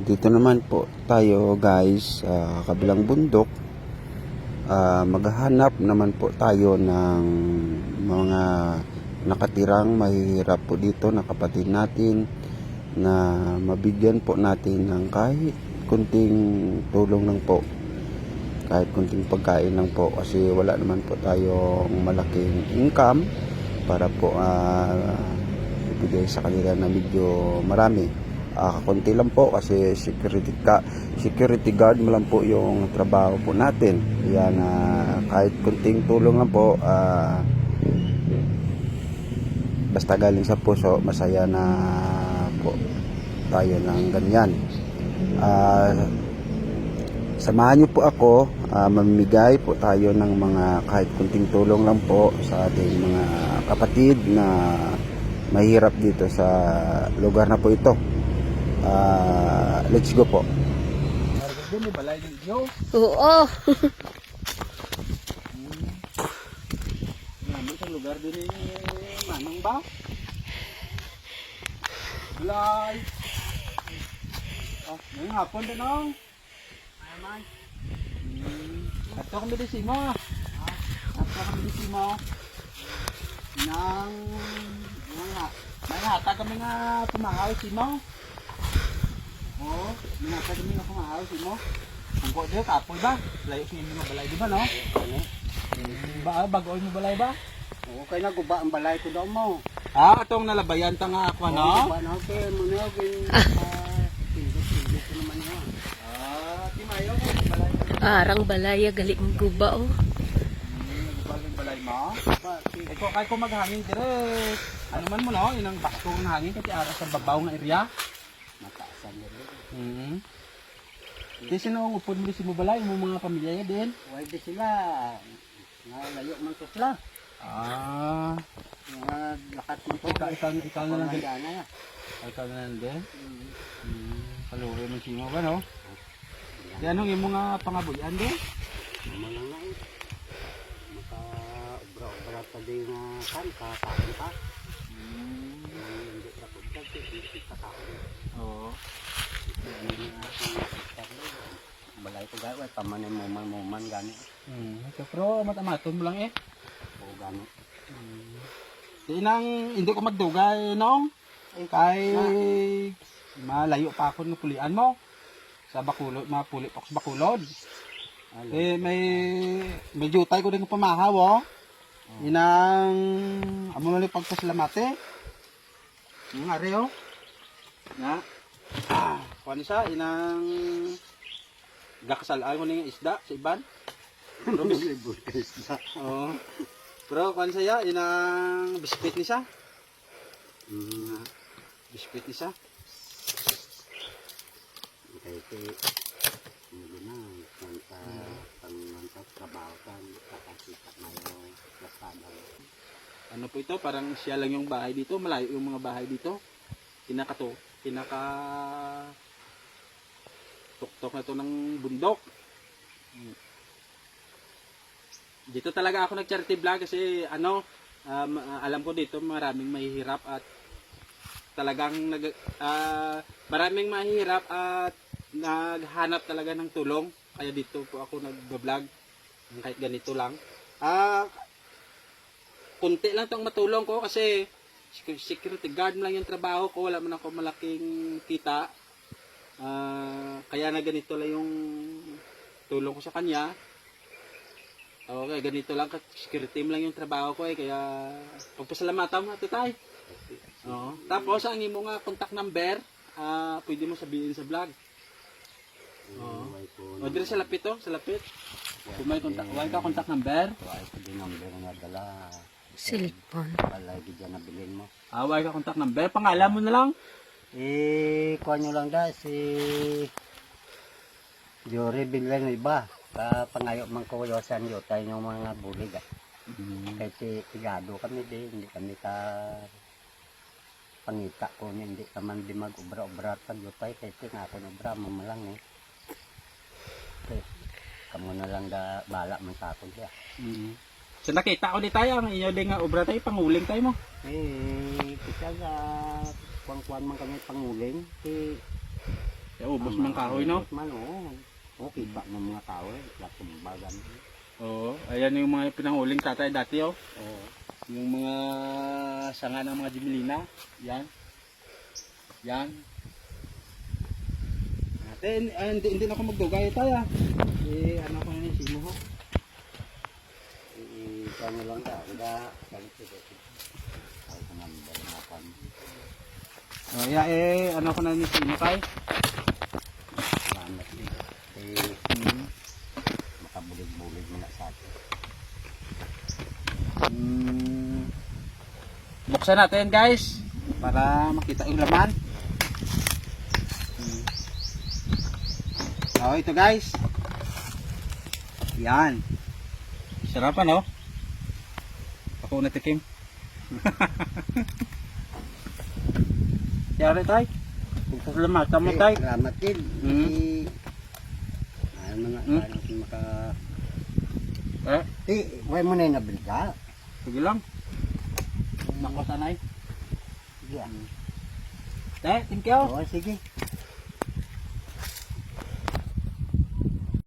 Dito naman po tayo guys sa kabilang bundok. Maghahanap naman po tayo ng mga nakatirang mahihirap po dito na kapatid natin na mabigyan po natin ng kahit kunting tulong lang po, kahit kunting pagkain lang po, kasi wala naman po tayong malaking income para po ibigay sa kanila na medyo marami. Kakunti lang po kasi security guard mo lang po yung trabaho po natin. Yan, kahit kunting tulong lang po, basta galing sa puso, masaya na po tayo ng ganyan. Samahan niyo po ako, mamimigay po tayo ng mga kahit kunting tulong lang po sa ating mga kapatid na mahirap dito sa lugar na po ito. Let's go po. Doon may balay ninyo. Oo. Namin sa lugar din ni Manong ba? Balay. Ngayong hapon din ang. Ayaman. Ato kami din si mo. Ato kami din si mo. Nang may hata kami nga pumahaw si mo. Oo, minata kami nga pumahaw si mo. Kung ko dito kapoy ba? Layo sa inyo mga balay di ba no? Bagoy mo balay ba? Oo, kaya naguba ang balay ko daw mo. Atong nalabayan ta nga ako no? Guba na ako kaya mo na ako hindi ko naman yan. Di mayo ko balay. Arang balaya gali ang guba oh. Baling balay mo. Ikaw kay ko maghangin dire. Ano man mo no, inang bakto ng hangin kasi ara sa babaw nga area. Mataasan na rin. Di sino ang upod mo si mo balay mo mga pamilya niya din? Pwede sila. Nalayo man ko sila. Mga lakat mo ko. Ikaw na lang din. Pangandana. Ikaw na lang din. Paluwi mo si mo ba no? Di anong yung mga pangabuyan din? Naman lang na eh. Maka-ubra-ubra pa din na kakain pa. Hindi ka pagdag, hindi ka kain. Oo. Balay ko gawin, pamanin mo gani. Pero matamaton mo lang eh. Oo gani. Di nang hindi ko magdugay noong. Kay malayo pa ako ng pulian mo. Sa Bakulod, mapuli pa ako sa Bakulod. May jutay ko din pamahaw oh. Inang amo man pagpasalamate. Yung are oh. Na. Kuan siya inang gakasalaan ko ning isda sa iban. Oo. Pero kuan siya inang biskwit ni siya. Biskwit ni siya. Kasi hindi na pang trabaho kan kakasita mayo kasada. Ano po ito? Parang siya lang yung bahay dito. Malayo yung mga bahay dito. Pinaka tuktok na to ng bundok. Dito talaga ako nag-charity vlog kasi alam ko dito maraming mahihirap at talagang maraming mahihirap at naghanap talaga ng tulong. Kaya dito po ako nag-vlog kahit ganito lang. Kunti lang tong matulong ko kasi security guard lang yung trabaho ko, wala man ako malaking kita. Kaya na ganito lang yung tulong ko sa kanya. Okay, ganito lang, security team lang yung trabaho ko kaya pagpasalamatan mo ito tayo. Tapos ang imo nga contact number, pwede mo sabihin sa vlog. O dire sa lapit to, sa lapit. Kung may contact number. Wala ko din number nga dala. Cellphone. Balay gidyan na bilhin mo. Away ka contact number, pangalan mo na lang. Kuha nyo lang da si Jory Bileng iba. Pangayo man ko yosan yotay ng mga bulig Kasi tigado kami din, hindi kami pangita ko niya, hindi ka man di mag-ubra-ubra pag yotay kasi nga ako ubra mamalang eh. Okay. Kamu na lang da bala man sa akin siya. So nakita ko di tayo, ang inyo din nga obra tayo, panguling tayo mo. Kasi nga kuwan-kuwan man kami panguling. Kaya ubos mang kahoy, no? Man, oo. Okay pa ng mga kahoy. Latumbagan. Oo. Ayan yung mga pinanguling tatay dati, oh. Oo. Yung mga sanga ng mga Jimelina. Yan. Yan. Ate, hindi na ako magdugay tayo. Ano ko na yung simo ho. Kano lang ka. Wala. Ay, naman balamakan. Ano ko na yung simo kay. Salamat din. Makabulig-bulig mo na sa atin. Buksan natin guys para makita yung laman. So ito guys. Yan. Sarapan, oh. Ako natikim. Yari tay. Buksan laman. Tama tay. Salamat din. Ay, mga parang maka... Huwag mo na yung nabili ka. Sige lang. Nako sanay. Sige. Tay, thank you. Oo, sige.